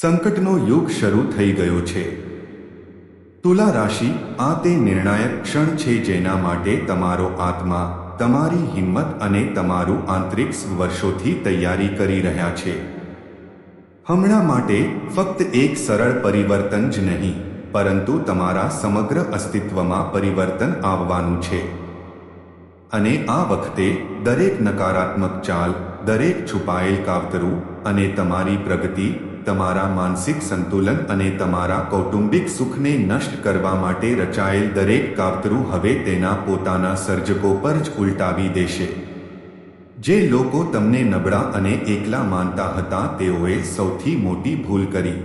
સંકટનો યુગ શરૂ થઈ ગયો છે। તુલા રાશિ, આ તે નિર્ણાયક ક્ષણ છે જેના માટે તમારો આત્મા, તમારી હિંમત અને તમારું આંતરિક વર્ષોથી તૈયારી કરી રહ્યા છે। હમણાં માટે ફક્ત એક સરળ પરિવર્તન જ નહીં, પરંતુ તમારા સમગ્ર અસ્તિત્વમાં પરિવર્તન આવવાનું છે। અને આ વખતે દરેક નકારાત્મક ચાલ, દરેક છુપાયેલ કાવતરું અને તમારી પ્રગતિ, તમારા માનસિક સંતુલન અને તમારા કૌટુંબિક સુખને નષ્ટ કરવા માટે રચાયેલ દરેક કાવતરું હવે તેના પોતાના સર્જકો પર જ ઉલટાવી દેશે। જે લોકો તમને નબળા અને એકલા માનતા હતા તેઓએ સૌથી મોટી ભૂલ કરી।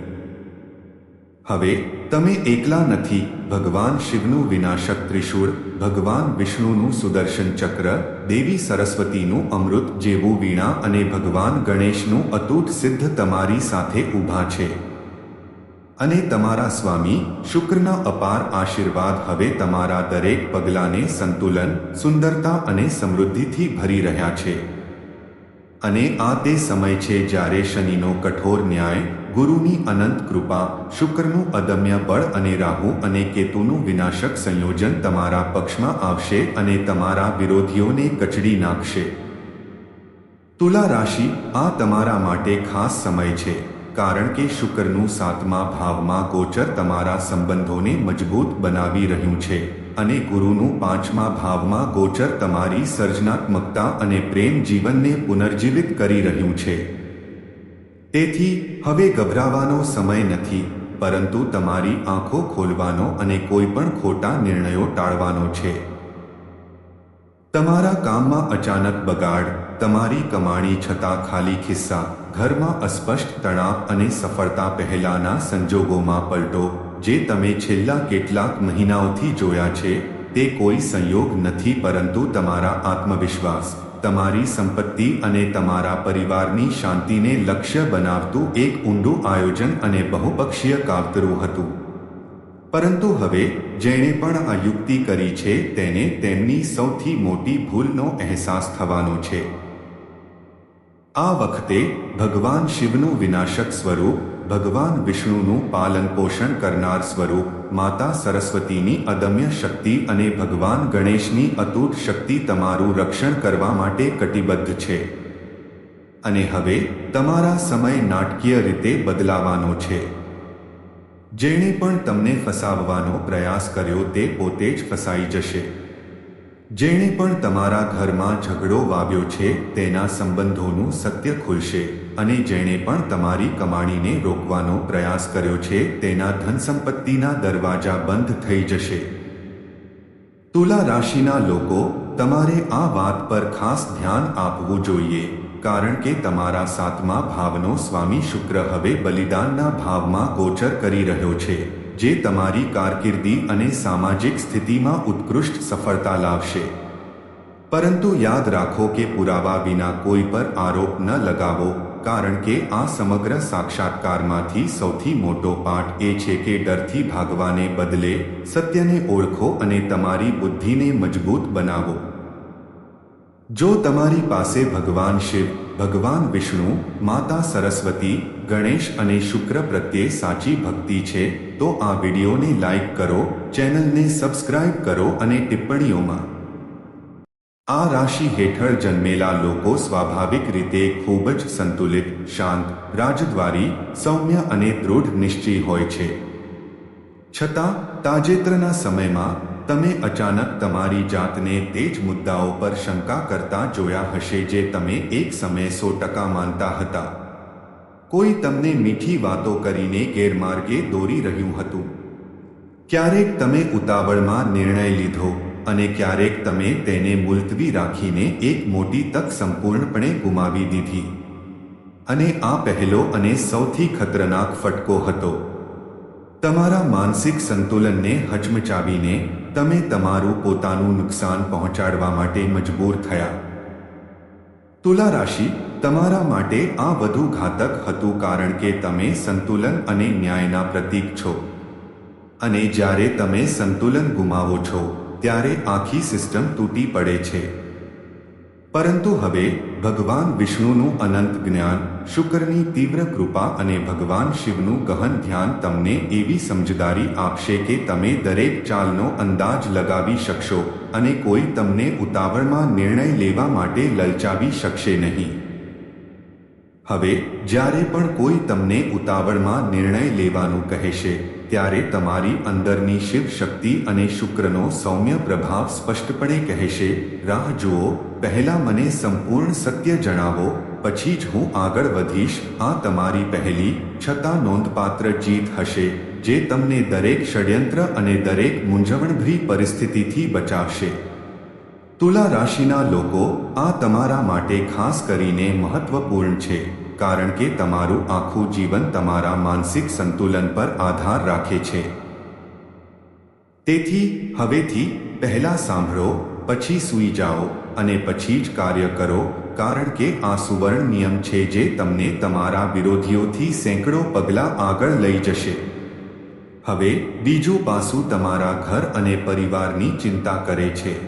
હવે તમે એકલા નથી। ભગવાન શિવનું વિનાશક ત્રિશૂળ, ભગવાન વિષ્ણુનું સુદર્શન ચક્ર, દેવી સરસ્વતીનું અમૃત જેવું વીણા અને ભગવાન ગણેશનું અતૂટ સિદ્ધ તમારી સાથે ઊભા છે। અને તમારા સ્વામી શુક્રના અપાર આશીર્વાદ હવે તમારા દરેક પગલાને સંતુલન, સુંદરતા અને સમૃદ્ધિથી ભરી રહ્યા છે। અને આ તે સમય છે જ્યારે શનિનો કઠોર ન્યાય, ગુરુની અનંત કૃપા, શુક્રનું અદમ્ય બળ અને રાહુ અને કેતુનું વિનાશક સંયોજન તમારા પક્ષમાં આવશે અને તમારા વિરોધીઓને કચડી નાખશે। તુલા રાશિ, આ તમારા માટે ખાસ સમય છે, કારણ કે શુક્રનું 7મા ભાવમાં ગોચર તમારા સંબંધોને મજબૂત બનાવી રહ્યું છે અને ગુરુનું 5મા ભાવમાં ગોચર તમારી સર્જનાત્મકતા અને પ્રેમ જીવનને પુનર્જીવિત કરી રહ્યું છે। તેથી હવે ગભરાવાનો સમય નથી, પરંતુ તમારી આંખો ખોલવાનો અને કોઈ પણ ખોટા નિર્ણયો ટાળવાનો છે। તમારા કામમાં અચાનક બગાડ, તમારી કમાણી છતાં ખાલી ખિસ્સા, ઘરમાં અસ્પષ્ટ તણાવ અને સફળતા પહેલાના સંજોગોમાં પલટો જે તમે છેલ્લા કેટલાક મહિનાઓથી જોયા છે, તે કોઈ સંયોગ નથી પરંતુ તમારા આત્મવિશ્વાસ, તમારી સંપત્તિ અને તમારા પરિવારની શાંતિને લક્ષ્ય બનાવતું એક ઊંડું આયોજન અને બહુપક્ષીય કાવતરું હતું। પરંતુ હવે જેણે પણ આ યુક્તિ કરી છે તેને તેમની સૌથી મોટી ભૂલનો અહેસાસ થવાનો છે। આ વખતે ભગવાન શિવનું વિનાશક સ્વરૂપ, ભગવાન વિષ્ણુનું પાલન પોષણ કરનાર સ્વરૂપ, માતા સરસ્વતીની અદમ્ય શક્તિ અને ભગવાન ગણેશની અતૂટ શક્તિ તમારું રક્ષણ કરવા માટે કટિબદ્ધ છે। અને હવે તમારા સમય નાટકીય રીતે બદલાવાનો છે। જેણે પણ તમને ફસાવવાનો પ્રયાસ કર્યો તે પોતે જ ફસાઈ જશે। જેણે પણ તમારા ઘરમાં ઝઘડો વાવ્યો છે તેના સંબંધોનું સત્ય ખુલશે અને જેણે પણ તમારી કમાણીને રોકવાનો પ્રયાસ કર્યો છે તેના ધનસંપત્તિના દરવાજા બંધ થઈ જશે। તુલા રાશિના લોકો, તમારે આ વાત પર ખાસ ધ્યાન આપવું જોઈએ, કારણ કે તમારા 7મા ભાવનો સ્વામી શુક્ર હવે બલિદાનના ભાવમાં ગોચર કરી રહ્યો છે, જે તમારી કારકિર્દી અને સામાજિક સ્થિતિમાં ઉત્કૃષ્ટ સફળતા લાવશે। પરંતુ યાદ રાખો કે પુરાવા વિના કોઈ પર આરોપ ન લગાવો, કારણ કે આ સમગ્ર સાક્ષાત્કારમાંથી સૌથી મોટો પાઠ એ છે કે ડરથી ભાગવાને બદલે સત્યને ઓળખો અને તમારી બુદ્ધિને મજબૂત બનાવો। જો તમારી પાસે ભગવાન શિવ, ભગવાન વિષ્ણુ, માતા સરસ્વતી, ગણેશ અને શુક્ર પ્રત્યે સાચી ભક્તિ છે તો આ વિડીયોને લાઈક કરો, ચેનલને સબસ્ક્રાઇબ કરો અને ટિપ્પણીઓમાં આ રાશિ હેઠળ જન્મેલા લોકો સ્વાભાવિક રીતે ખૂબ જ સંતુલિત, શાંત, રાજદ્વારી, સૌમ્ય અને દૃઢ નિશ્ચયી હોય છે। છતાં તાજેતરના સમયમાં તમે અચાનક તમારી જાતને તે જ મુદ્દાઓ પર શંકા કરતા જોયા હશે જે તમે એક સમયે 100% માનતા હતા। કોઈ તમને મીઠી વાતો કરીને ગેરમાર્ગે દોરી રહ્યું હતું। ક્યારેક તમે ઉતાવળમાં નિર્ણય લીધો અને ક્યારેક તમે તેને મુલતવી રાખીને એક મોટી તક સંપૂર્ણપણે ગુમાવી દીધી। અને આ પહેલો અને સૌથી ખતરનાક ફટકો હતો। તમારા માનસિક સંતુલનને હચમચાવીને તમે તમારું પોતાનું નુકસાન પહોંચાડવા માટે મજબૂર થયા। તુલા રાશિ, તમારા માટે આ વધુ ઘાતક હતું કારણ કે તમે સંતુલન અને ન્યાયના પ્રતીક છો। અને જ્યારે તમે સંતુલન ગુમાવો છો ત્યારે આખી સિસ્ટમ તૂટી પડે છે। પરંતુ હવે ભગવાન વિષ્ણુનું અનંત જ્ઞાન, શુક્રની તીવ્ર કૃપા અને ભગવાન શિવનું ગહન ધ્યાન તમને એવી સમજદારી આપશે કે તમે દરેક ચાલનો અંદાજ લગાવી શકશો અને કોઈ તમને ઉતાવળમાં નિર્ણય લેવા માટે લલચાવી શકશે નહીં. હવે જ્યારે પણ કોઈ તમને ઉતાવળમાં નિર્ણય લેવાનું કહેશે ત્યારે તમારી અંદરની શિવ શક્તિ અને શુક્રનો સૌમ્ય પ્રભાવ સ્પષ્ટપણે કહેશે, રાહ જુઓ, પહેલા મને સંપૂર્ણ સત્ય જણાવો, પછી જ હું આગળ વધીશ. આ તમારી પહેલી છતાં નોંધપાત્ર જીત હશે જે તમને દરેક ષડયંત્ર અને દરેક મૂંઝવણભરી પરિસ્થિતિથી બચાવશે. તુલા રાશિના લોકો, આ તમારા માટે ખાસ કરીને મહત્વપૂર્ણ છે કારણ કે તમારું આખું જીવન તમારા માનસિક સંતુલન પર આધાર રાખે છે. તેથી હવેથી પહેલા સાંભળો, પછી સૂઈ જાઓ અને પછી જ કાર્ય કરો, કારણ કે આ સુવર્ણ નિયમ છે જે તમને તમારા વિરોધીઓથી સેંકડો પગલાં આગળ લઈ જશે. હવે બીજું પાસું તમારા ઘર અને પરિવારની ચિંતા કરે છે.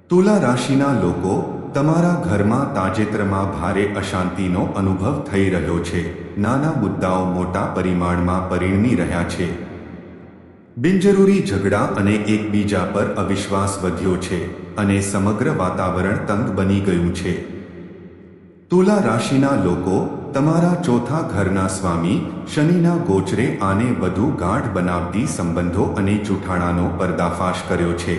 તુલા રાશિના લોકો, તમારા ઘરમાં તાજેતરમાં ભારે અશાંતિનો અનુભવ થઈ રહ્યો છે. નાના મુદ્દાઓ મોટા પરિમાણમાં પરિણમી રહ્યા છે. બિનજરૂરી ઝઘડા અને એકબીજા પર અવિશ્વાસ વધ્યો છે અને સમગ્ર વાતાવરણ તંગ બની ગયું છે. તુલા રાશિના લોકો, તમારા ચોથા ઘરના સ્વામી શનિના ગોચરે આને વધુ ગાઢ બનાવતી સંબંધો અને જૂઠાણાનો પર્દાફાશ કર્યો છે.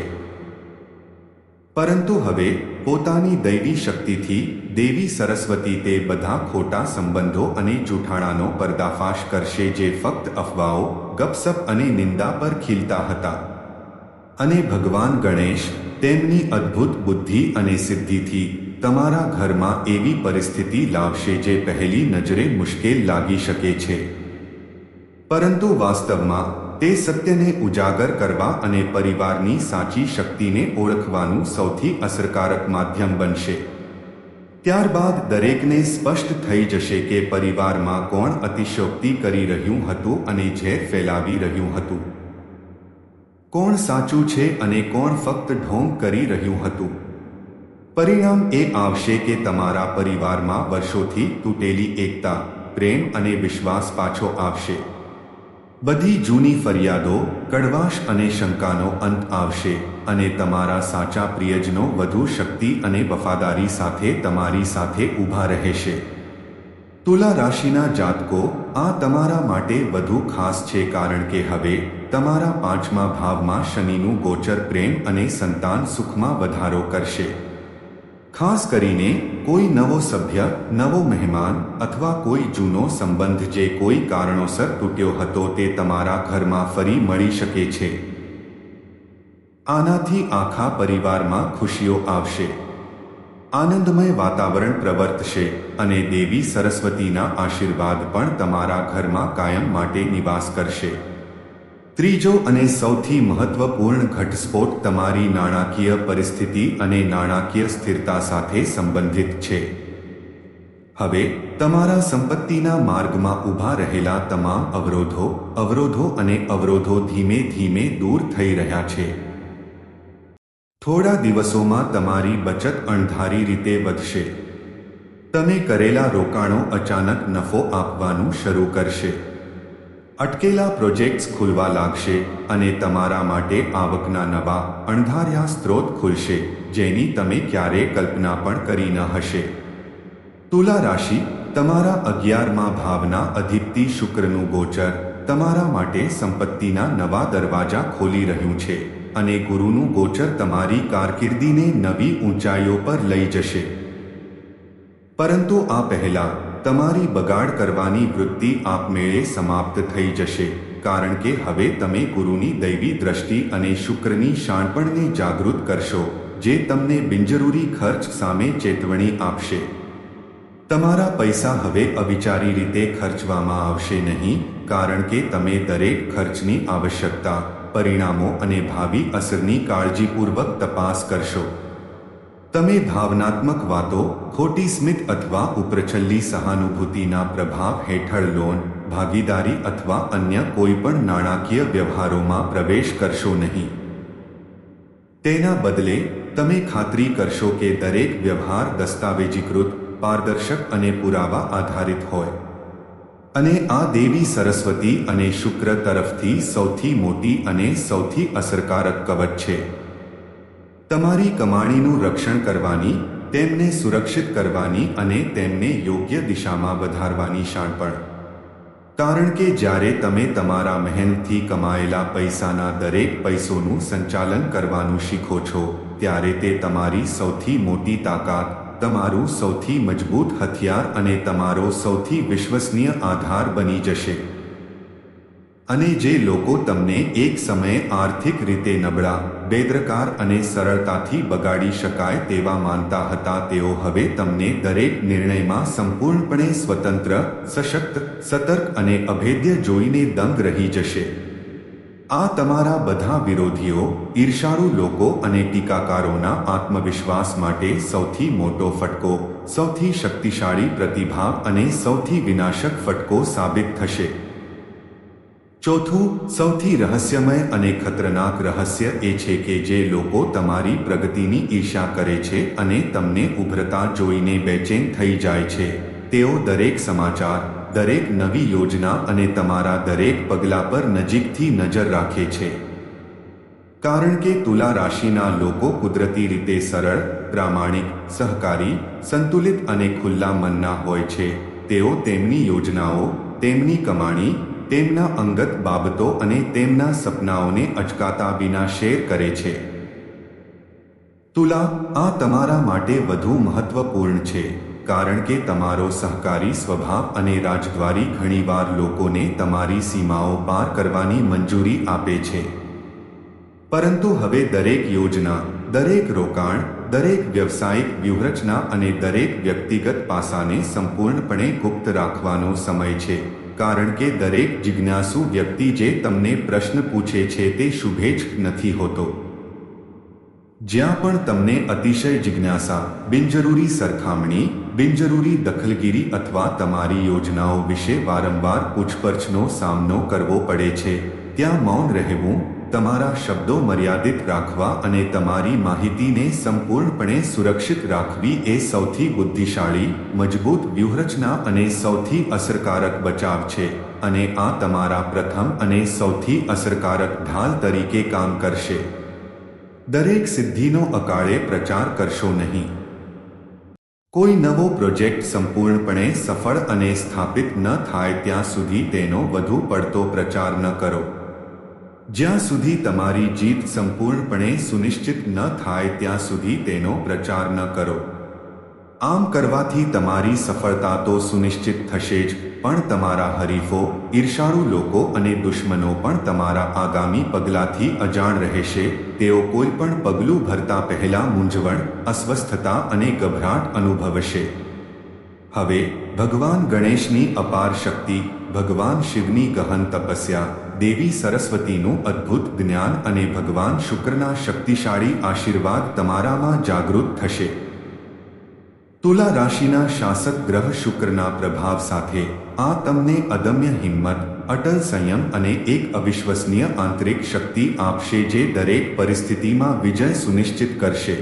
પરંતુ હવે પોતાની દૈવી શક્તિથી દેવી સરસ્વતી તે બધા ખોટા સંબંધો અને જૂઠાણાનો પર્દાફાશ કરશે જે ફક્ત અફવાઓ, ગપસપ અને નિંદા પર ખીલતા હતા. અને ભગવાન ગણેશ તેમની અદ્ભુત બુદ્ધિ અને સિદ્ધિથી તમારા ઘરમાં એવી પરિસ્થિતિ લાવશે જે પહેલી નજરે મુશ્કેલ લાગી શકે છે, પરંતુ વાસ્તવમાં તે સત્યને ઉજાગર કરવા અને પરિવારની સાચી શક્તિને ઓળખવાનું સૌથી અસરકારક માધ્યમ બનશે. ત્યારબાદ દરેકને સ્પષ્ટ થઈ જશે કે પરિવારમાં કોણ અતિશયોક્તિ કરી રહ્યું હતું અને ઝેર ફેલાવી રહ્યું હતું, કોણ સાચું છે અને કોણ ફક્ત ઢોંગ કરી રહ્યું હતું. પરિણામ એ આવશે કે તમારા પરિવારમાં વર્ષોથી તૂટેલી એકતા, પ્રેમ અને વિશ્વાસ પાછો આવશે. બધી જૂની ફરિયાદો, કડવાશ અને શંકાનો અંત આવશે અને તમારા સાચા પ્રિયજનો વધુ શક્તિ અને વફાદારી સાથે તમારી સાથે ઊભા રહેશે. તુલા રાશિના જાતકો, આ તમારા માટે વધુ ખાસ છે કારણ કે હવે તમારા પાંચમા ભાવમાં શનિનું ગોચર પ્રેમ અને સંતાન સુખમાં વધારો કરશે. ખાસ કરીને કોઈ નવો સભ્ય, નવો મહેમાન અથવા કોઈ જૂનો સંબંધ જે કોઈ કારણોસર તૂટ્યો હતો તે તમારા ઘરમાં ફરી મળી શકે છે. આનાથી આખા પરિવારમાં ખુશીઓ આવશે, આનંદમય વાતાવરણ પ્રવર્તશે અને દેવી સરસ્વતીના આશીર્વાદ પણ તમારા ઘરમાં કાયમ માટે નિવાસ કરશે. ત્રીજો અને સૌથી મહત્વપૂર્ણ ઘટસ્ફોટ તમારી નાણાકીય પરિસ્થિતિ અને નાણાકીય સ્થિરતા સાથે સંબંધિત છે. હવે તમારા સંપત્તિના માર્ગમાં ઊભા રહેલા તમામ અવરોધો અને અવરોધો ધીમે ધીમે દૂર થઈ રહ્યા છે. થોડા દિવસોમાં તમારી બચત અણધારી રીતે વધશે. તમે કરેલા રોકાણો અચાનક નફો આપવાનું શરૂ કરશે. અટકેલા પ્રોજેક્ટ્સ ખુલવા લાગશે અને તમારા માટે આવકના નવા અણધાર્યા સ્ત્રોત ખુલશે જેની તમે ક્યારેય કલ્પના પણ કરી ન હશે. તુલા રાશિ, તમારા 11મા ભાવના અધિપતિ શુક્રનું ગોચર તમારા માટે સંપત્તિના નવા દરવાજા ખોલી રહ્યું છે અને ગુરુનું ગોચર તમારી કારકિર્દીને નવી ઊંચાઈઓ પર લઈ જશે. પરંતુ આ પહેલા તમારી બગાડ કરવાની વૃત્તિ આપમેળે સમાપ્ત થઈ જશે કારણ કે હવે તમે ગુરુની દૈવી દ્રષ્ટિ અને શુક્રની શાણપણને જાગૃત કરશો જે તમને બિનજરૂરી ખર્ચ સામે ચેતવણી આપશે. તમારા પૈસા હવે અવિચારી રીતે ખર્ચવામાં આવશે નહીં કારણ કે તમે દરેક ખર્ચની આવશ્યકતા, પરિણામો અને ભાવિ અસરની કાળજીપૂર્વક તપાસ કરશો. તમે ભાવનાત્મક વાતો, ખોટી સ્મિત અથવા ઉપરછલ્લી સહાનુભૂતિના પ્રભાવ હેઠળ લોન, ભાગીદારી અથવા અન્ય કોઈપણ નાણાકીય વ્યવહારોમાં પ્રવેશ કરશો નહીં. તેના બદલે તમે ખાતરી કરશો કે દરેક વ્યવહાર દસ્તાવેજીકૃત, પારદર્શક અને પુરાવા આધારિત હોય. અને આ દેવી સરસ્વતી અને શુક્ર તરફથી સૌથી મોટી અને સૌથી અસરકારક કવચ છે. તમારી કમાણીનું રક્ષણ કરવાની, તેમને સુરક્ષિત કરવાની અને તેમને યોગ્ય દિશામાં વધારવાની શાણપણ. કારણ કે જ્યારે તમે તમારા મહેનતથી કમાયેલા પૈસાના દરેક પૈસોનું સંચાલન કરવાનું શીખો છો, ત્યારે તે તમારી સૌથી મોટી તાકાત, તમારું સૌથી મજબૂત હથિયાર અને તમારો સૌથી વિશ્વસનીય આધાર બની જશે. અને જે લોકો તમને એક સમયે આર્થિક રીતે નબળા, બેદરકાર અને સરળતાથી બગાડી શકાય તેવા માનતા હતા, તેઓ હવે તમને દરેક નિર્ણયમાં સંપૂર્ણપણે સ્વતંત્ર, સશક્ત, સતર્ક અને અભેદ્ય જોઈને દંગ રહી જશે. આ તમારા બધા વિરોધીઓ, ઈર્ષાળુ લોકો અને ટીકાકારોના આત્મવિશ્વાસ માટે સૌથી મોટો ફટકો, સૌથી શક્તિશાળી પ્રતિભાવ અને સૌથી વિનાશક ફટકો સાબિત થશે. ચોથું, સૌથી રહસ્યમય અને ખતરનાક રહસ્ય એ છે કે જે લોકો તમારી પ્રગતિની ઈર્ષા કરે છે અને તમને ઉભરતા જોઈને બેચેન થઈ જાય છે, તેઓ દરેક સમાચાર, દરેક નવી યોજના અને તમારા દરેક પગલા પર નજીકથી નજર રાખે છે. કારણ કે તુલા રાશિના લોકો કુદરતી રીતે સરળ, પ્રામાણિક, સહકારી, સંતુલિત અને ખુલ્લા મનના હોય છે. તેઓ તેમની યોજનાઓ, તેમની કમાણી, તેમના અંગત બાબતો અને તેમના સપનાઓને અચકાતા વિના શેર કરે છે. તુલા, આ તમારા માટે વધુ મહત્વપૂર્ણ છે, કારણ કે તમારો સહકારી સ્વભાવ અને રાજદ્વારી ઘણીવાર લોકોને તમારી સીમાઓ પાર કરવાની મંજૂરી આપે છે. પરંતુ હવે દરેક યોજના, દરેક રોકાણ, દરેક વ્યવસાયિક વ્યૂહરચના અને દરેક વ્યક્તિગત પાસાને સંપૂર્ણપણે ગુપ્ત રાખવાનો સમય છે. કારણ કે દરેક જિજ્ઞાસુ વ્યક્તિ જે તમને પ્રશ્ન પૂછે છે તે શુભે જ નથી હોતો. જ્યાં પણ તમને અતિશય જિજ્ઞાસા, બિનજરૂરી સરખામણી, બિનજરૂરી દખલગીરી અથવા તમારી યોજનાઓ વિશે વારંવાર પૂછપરછનો સામનો કરવો પડે છે, ત્યાં મૌન રહેવું, તમારા શબ્દો મર્યાદિત રાખવા અને તમારી માહિતીને સંપૂર્ણપણે સુરક્ષિત રાખવી એ સૌથી બુદ્ધિશાળી, મજબૂત વ્યૂહરચના અને સૌથી અસરકારક બચાવ છે. અને આ તમારા પ્રથમ અને સૌથી અસરકારક ઢાલ તરીકે કામ કરશે. દરેક સિદ્ધિનો અકાળે પ્રચાર કરશો નહીં. કોઈ નવો પ્રોજેક્ટ સંપૂર્ણપણે સફળ અને સ્થાપિત ન થાય ત્યાં સુધી તેનો વધુ પડતો પ્રચાર ન કરો. જ્યાં સુધી તમારી જીત સંપૂર્ણપણે સુનિશ્ચિત ન થાય ત્યાં સુધી તેનો પ્રચાર ન કરો. આમ કરવાથી તમારી સફળતા તો સુનિશ્ચિત થશે જ, પણ તમારા હરીફો, ઈર્ષાળુ લોકો અને દુશ્મનો પણ તમારા આગામી પગલાંથી અજાણ રહેશે. તેઓ કોઈ પણ પગલું ભરતા પહેલા મૂંઝવણ, અસ્વસ્થતા અને ગભરાટ અનુભવશે. હવે ભગવાન ગણેશની અપાર શક્તિ, ભગવાન શિવની ગહન તપસ્યા, દેવી સરસ્વતીનું અદ્ભુત જ્ઞાન અને ભગવાન શુક્રના શક્તિશાળી આશીર્વાદ તમારામાં જાગૃત થશે. તુલા રાશિના શાસક ગ્રહ શુક્રના પ્રભાવ સાથે આ તમને અદમ્ય હિંમત, અટલ સંયમ અને એક અવિશ્વસનીય આંતરિક શક્તિ આપશે જે દરેક પરિસ્થિતિમાં વિજય સુનિશ્ચિત કરશે.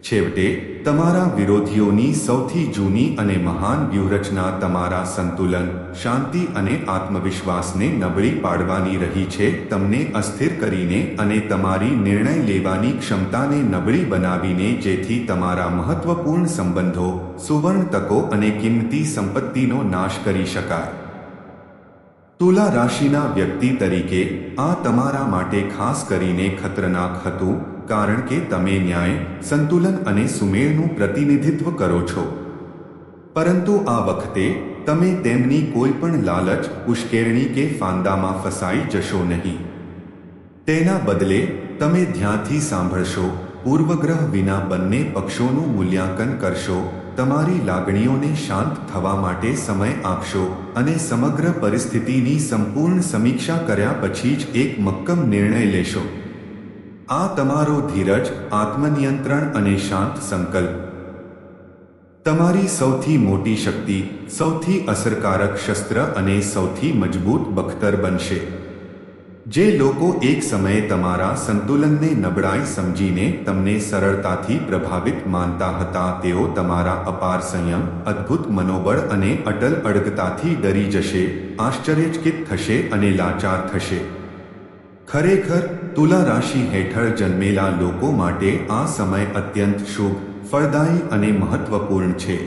છેવટે, તમારા વિરોધીઓની સૌથી જૂની અને મહાન વ્યૂહરચના તમારા સંતુલન, શાંતિ અને આત્મવિશ્વાસને નબળી પાડવાની રહી છે, તમને અસ્થિર કરીને અને તમારી નિર્ણય લેવાની ક્ષમતાને નબળી બનાવીને, જેથી તમારા મહત્વપૂર્ણ સંબંધો, સુવર્ણ તકો અને કિંમતી સંપત્તિનો નાશ કરી શકાય. તુલા રાશિના વ્યક્તિ તરીકે આ તમારા માટે ખાસ કરીને ખતરનાક હતું, કારણ કે તમે ન્યાય, સંતુલન અને સુમેળનું પ્રતિનિધિત્વ કરો છો. પરંતુ આ વખતે તમે તેમની કોઈ પણ લાલચ, ઉશ્કેરણી કે ફાંદામાં ફસાઈ જશો નહીં. તેના બદલે તમે ધ્યાનથી સાંભળશો, પૂર્વગ્રહ વિના બંને પક્ષોનું મૂલ્યાંકન કરશો, તમારી લાગણીઓને શાંત થવા માટે સમય આપશો અને સમગ્ર પરિસ્થિતિની સંપૂર્ણ સમીક્ષા કર્યા પછી જ એક મક્કમ નિર્ણય લેશો. આ તમારો ધીરજ, આત્મનિયંત્રણ અને શાંત સંકલ્પ તમારી સૌથી મોટી શક્તિ, સૌથી અસરકારક શસ્ત્ર અને સૌથી મજબૂત બખ્તર બનશે. જે લોકો એક સમયે તમારા સંતુલનને નબળાઈ સમજીને તમને સરળતાથી પ્રભાવિત માનતા હતા તેઓ તમારા અપાર સંયમ, અદ્ભુત મનોબળ અને અટલ અડગતાથી ડરી જશે, આશ્ચર્યચકિત થશે અને લાચાર થશે. ખરેખર, તુલા રાશિ હેઠળ જન્મેલા લોકો માટે આ સમય અત્યંત શુભ, ફળદાયી અને મહત્વપૂર્ણ છે.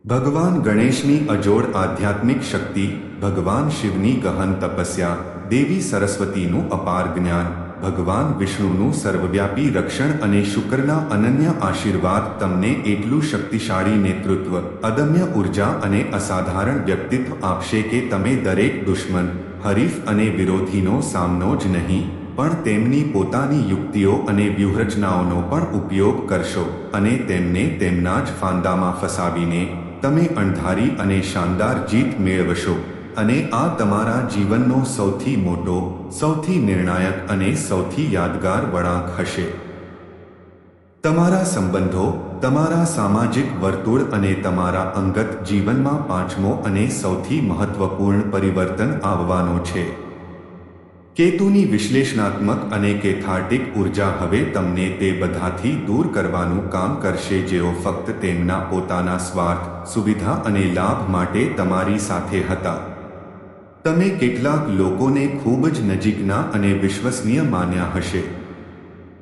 ભગવાન ગણેશની અજોડ આધ્યાત્મિક શક્તિ, ભગવાન શિવની ગહન તપસ્યા, દેવી સરસ્વતીનું અપાર જ્ઞાન, ભગવાન વિષ્ણુનું સર્વવ્યાપી રક્ષણ અને શુક્રના અનન્ય આશીર્વાદ તમને એટલું શક્તિશાળી નેતૃત્વ, અદમ્ય ઉર્જા અને અસાધારણ વ્યક્તિત્વ આપશે કે તમે દરેક દુશ્મન, હરીફ અને વિરોધીનો સામનો જ નહીં પણ તેમની પોતાની યુક્તિઓ અને વ્યૂહરચનાઓનો પણ ઉપયોગ કરશો અને તેમને તેમના જ ફાંદામાં ફસાવીને તમે અણધારી અને શાનદાર જીત મેળવશો. અને આ તમારા જીવનનો સૌથી મોટો, સૌથી નિર્ણાયક અને સૌથી યાદગાર વળાંક હશે. તમારા સંબંધો, તમારા સામાજિક વર્તુળ અને તમારા અંગત જીવનમાં પાંચમો અને સૌથી મહત્વપૂર્ણ પરિવર્તન આવવાનો છે. કેતુની વિશ્લેષણાત્મક અને કેથાર્ટિક ઉર્જા હવે તમને તે બધાથી દૂર કરવાનું કામ કરશે જેઓ ફક્ત તેમના પોતાના સ્વાર્થ, સુવિધા અને લાભ માટે તમારી સાથે હતા. તમે કેટલાક લોકોને ખૂબ જ નજીકના અને વિશ્વસનીય માન્યા હશે.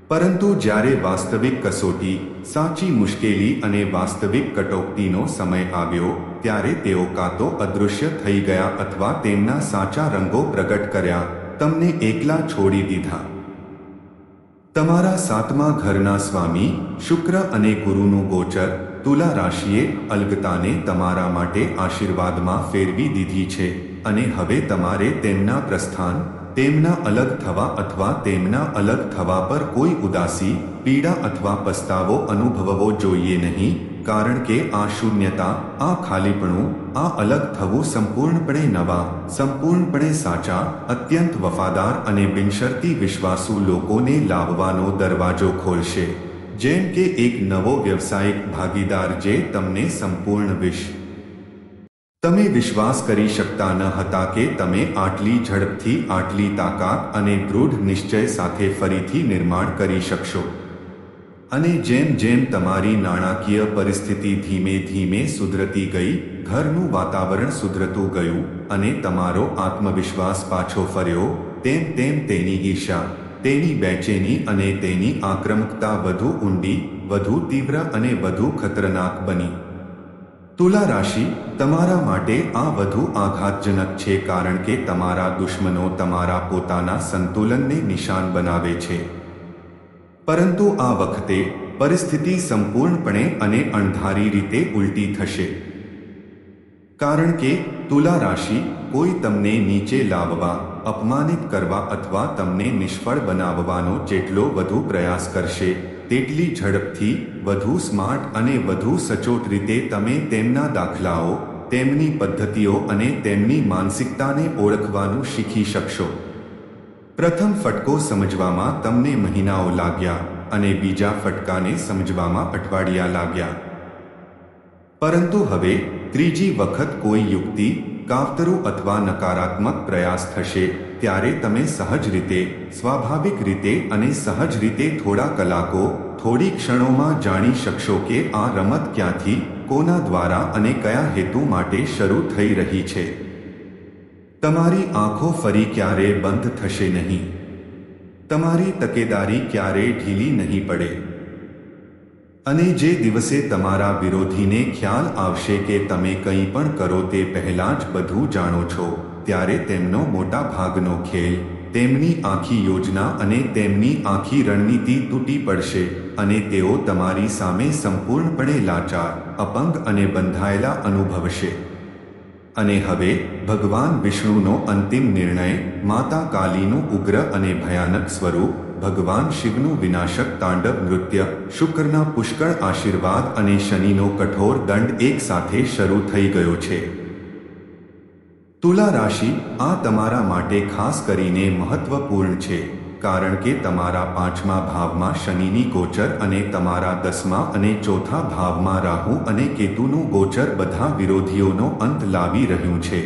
પરંતુ જ્યારે વાસ્તવિક કસોટી, સાચી મુશ્કેલી અને વાસ્તવિક કટોકટીનો સમય આવ્યો ત્યારે તેઓ કાં તો અદૃશ્ય થઈ ગયા અથવા તેમના સાચા રંગો પ્રગટ કર્યા, તમને એકલા છોડી દીધા. તમારા સાતમા ઘરના સ્વામી શુક્ર અને ગુરુનું ગોચર તુલા રાશિએ અલગતાને તમારા માટે આશીર્વાદમાં ફેરવી દીધી છે અને હવે તમારે તેમના પ્રસ્થાન, તેમના અલગ થવા અથવા તેમના અલગ થવા પર કોઈ ઉદાસી, પીડા અથવા પસ્તાવો અનુભવવો જોઈએ નહીં, કારણ કે આ શૂન્યતા, આ ખાલીપણું, આ અલગ થવું સંપૂર્ણપણે નવા, સંપૂર્ણપણે સાચા, અત્યંત વફાદાર અને બિનશરતી વિશ્વાસુ લોકોને લાવવાનો દરવાજો ખોલશે, જેમ કે એક નવો વ્યવસાયિક ભાગીદાર જે તમને સંપૂર્ણ તમે વિશ્વાસ કરી શકતા ન હતા કે તમે આટલી ઝડપથી, આટલી તાકાત અને દૃઢ નિશ્ચય સાથે ફરીથી નિર્માણ કરી શકશો. અને જેમ જેમ તમારી નાણાકીય પરિસ્થિતિ ધીમે ધીમે સુધરતી ગઈ, ઘરનું વાતાવરણ સુધરતું ગયું અને તમારો આત્મવિશ્વાસ પાછો ફર્યો, તેમ તેમ તેની ઈર્ષ્યા, તેની બેચેની અને તેની આક્રમકતા વધુ ઊંડી, વધુ તીવ્ર અને વધુ ખતરનાક બની. તુલા રાશિ, તમારા માટે આ વધુ આઘાતજનક છે કારણ કે તમારા દુશ્મનો તમારા પોતાના સંતુલનને નિશાન બનાવે છે. પરંતુ આ વખતે પરિસ્થિતિ સંપૂર્ણપણે અને અણધારી રીતે ઉલટી થશે. કારણ કે તુલા રાશિ કોઈ તમને નીચે લાવવા, અપમાનિત કરવા અથવા તમને નિષ્ફળ બનાવવાનો જેટલો વધુ પ્રયાસ કરશે, તેટલી ઝડપથી, વધુ સ્માર્ટ અને વધુ સચોટ રીતે તમે તેમના દાખલાઓ, તેમની પદ્ધતિઓ અને તેમની માનસિકતાને ઓળખવાનું શીખી શકશો. પ્રથમ ફટકો સમજવામાં તમને મહિનાઓ લાગ્યા અને બીજા ફટકાને સમજવામાં અઠવાડિયા લાગ્યા. પરંતુ હવે ત્રીજી વખત કોઈ યુક્તિ, કાવતરું અથવા નકારાત્મક પ્રયાસ થશે ત્યારે તમે સહજ રીતે, સ્વાભાવિક રીતે અને સહજ રીતે થોડા કલાકો, થોડી ક્ષણોમાં જાણી શકશો કે આ રમત ક્યાંથી, કોના દ્વારા અને કયા હેતુ માટે શરૂ થઈ રહી છે. તમારી આંખો ફરી ક્યારેય બંધ થશે નહીં. તમારી તકેદારી ક્યારેય ઢીલી નહીં પડે. અને જે દિવસે તમારા વિરોધીને ખ્યાલ આવશે કે તમે કંઈ પણ કરો તે પહેલાં જ બધું જાણો છો, ત્યારે તેમનો મોટા ભાગનો ખેલ, તેમની આખી યોજના અને તેમની આખી રણનીતિ તૂટી પડશે અને તેઓ તમારી સામે સંપૂર્ણપણે લાચાર, અપંગ અને બંધાયેલા અનુભવશે. અને હવે ભગવાન વિષ્ણુનો અંતિમ નિર્ણય, માતા કાલીનું ઉગ્ર અને ભયાનક સ્વરૂપ, ભગવાન શિવનું વિનાશક તાંડવ નૃત્ય, શુક્રના પુષ્કળ આશીર્વાદ અને શનિનો કઠોર દંડ એક સાથે શરૂ થઈ ગયો છે. તુલા રાશિ, આ તમારા માટે ખાસ કરીને મહત્વપૂર્ણ છે કારણ કે તમારા પાંચમા ભાવમાં શનિની ગોચર અને તમારા દસમા અને ચોથા ભાવમાં રાહુ અને કેતુનું ગોચર બધા વિરોધીઓનો અંત લાવી રહ્યું છે.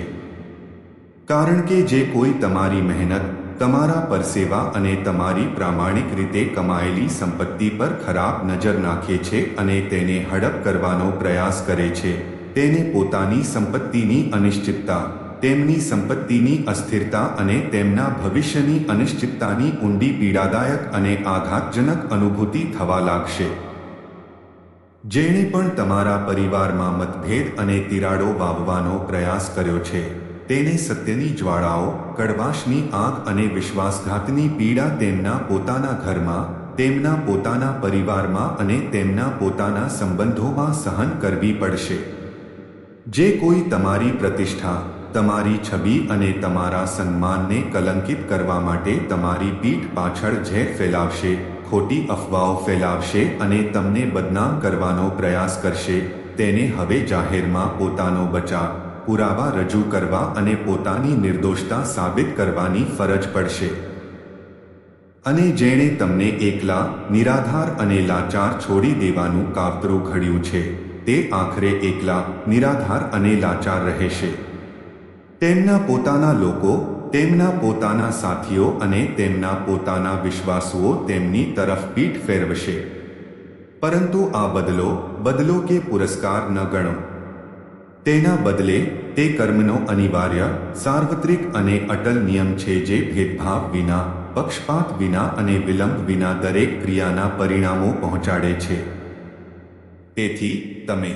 કારણ કે જે કોઈ તમારી મહેનત, તમારા પરસેવા અને તમારી પ્રામાણિક રીતે કમાયેલી સંપત્તિ પર ખરાબ નજર નાખે છે અને તેને હડપ કરવાનો પ્રયાસ કરે છે, તેને પોતાની સંપત્તિની અનિશ્ચિતતા, તેમની સંપત્તિની અસ્થિરતા અને તેમના ભવિષ્યની અનિશ્ચિતતાની ઊંડી પીડાદાયક અને આઘાતજનક અનુભૂતિ થવા લાગશે. જેણે પણ તમારા પરિવારમાં મતભેદ અને તિરાડો વાવવાનો પ્રયાસ કર્યો છે, તેને સત્યની જ્વાળાઓ, કડવાશની આગ અને વિશ્વાસઘાતની પીડા તેમના પોતાના ઘરમાં, તેમના પોતાના પરિવારમાં અને તેમના પોતાના સંબંધોમાં સહન કરવી પડશે. જે કોઈ તમારી પ્રતિષ્ઠા, તમારી છબી અને તમારા સન્માનને કલંકિત કરવા માટે તમારી પીઠ પાછળ ઝેર ફેલાવશે, ખોટી અફવાઓ ફેલાવશે અને તમને બદનામ કરવાનો પ્રયાસ કરશે, તેને હવે જાહેરમાં પોતાનો બચાવ, પુરાવા રજૂ કરવા અને પોતાની નિર્દોષતા સાબિત કરવાની ફરજ પડશે. અને જેણે તમને એકલા, નિરાધાર અને લાચાર છોડી દેવાનું કાવતરું ઘડ્યું છે, તે આખરે એકલા, નિરાધાર અને લાચાર રહેશે. તેમના પોતાના લોકો, તેમના પોતાના સાથીઓ અને તેમના પોતાના વિશ્વાસુઓ તેમની તરફ પીઠ ફેરવશે. પરંતુ આ બદલો કે પુરસ્કાર ન ગણો. તેના બદલે તે કર્મનો અનિવાર્ય, સાર્વત્રિક અને અટલ નિયમ છે જે ભેદભાવ વિના, પક્ષપાત વિના અને વિલંબ વિના દરેક ક્રિયાના પરિણામો પહોંચાડે છે. તેથી તમે